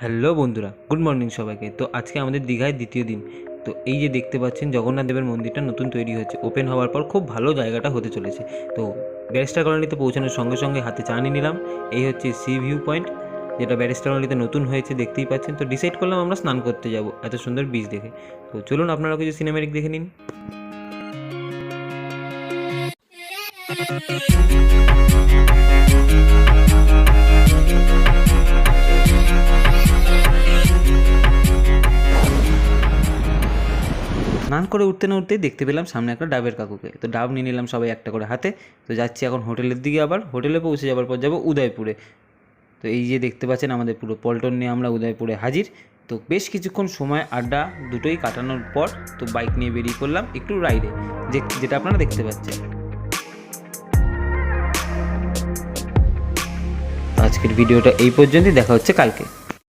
Hello বন্ধুরা, good morning সবাইকে। তো আজকে আমাদের দীঘায় দ্বিতীয় দিন। তো এই যে দেখতে পাচ্ছেন জগন্নাথ দেবের মন্দিরটা নতুন তৈরি হচ্ছে, ওপেন হওয়ার পর খুব ভালো জায়গাটা হতে চলেছে। তো ব্যারিস্টার কলোনিতে পৌঁছানোর সঙ্গে সঙ্গে হাতে চা নিয়ে নিলাম। এই হচ্ছে সি ভিউ পয়েন্ট, যেটা ব্যারিস্টার কলোনিতে নতুন হয়েছে, দেখতেই পাচ্ছেন। তো ডিসাইড করলাম আমরা স্নান করতে যাব এত সুন্দর বিচ দেখে। তো চলুন আপনারা কিছু সিনেমেটিক দেখে নিন। স্নান করে উঠতে না উঠতেই দেখতে পেলাম সামনে একটা ডাবের কাকুকে। তো ডাব নিয়ে নিলাম সবাই একটা করে হাতে। তো যাচ্ছি এখন হোটেলের দিকে। আবার হোটেলে পৌঁছে যাওয়ার পর যাবো উদয়পুরে। তো এই যে দেখতে পাচ্ছেন আমাদের পুরো পল্টন নিয়ে আমরা উদয়পুরে হাজির। তো বেশ কিছুক্ষণ সময় আড্ডা দুটোই কাটানোর পর তো বাইক নিয়ে বেরিয়ে পড়লাম একটু রাইডে, যেটা আপনারা দেখতে পাচ্ছেন। আজকের ভিডিওটা এই পর্যন্তই, দেখা হচ্ছে কালকে।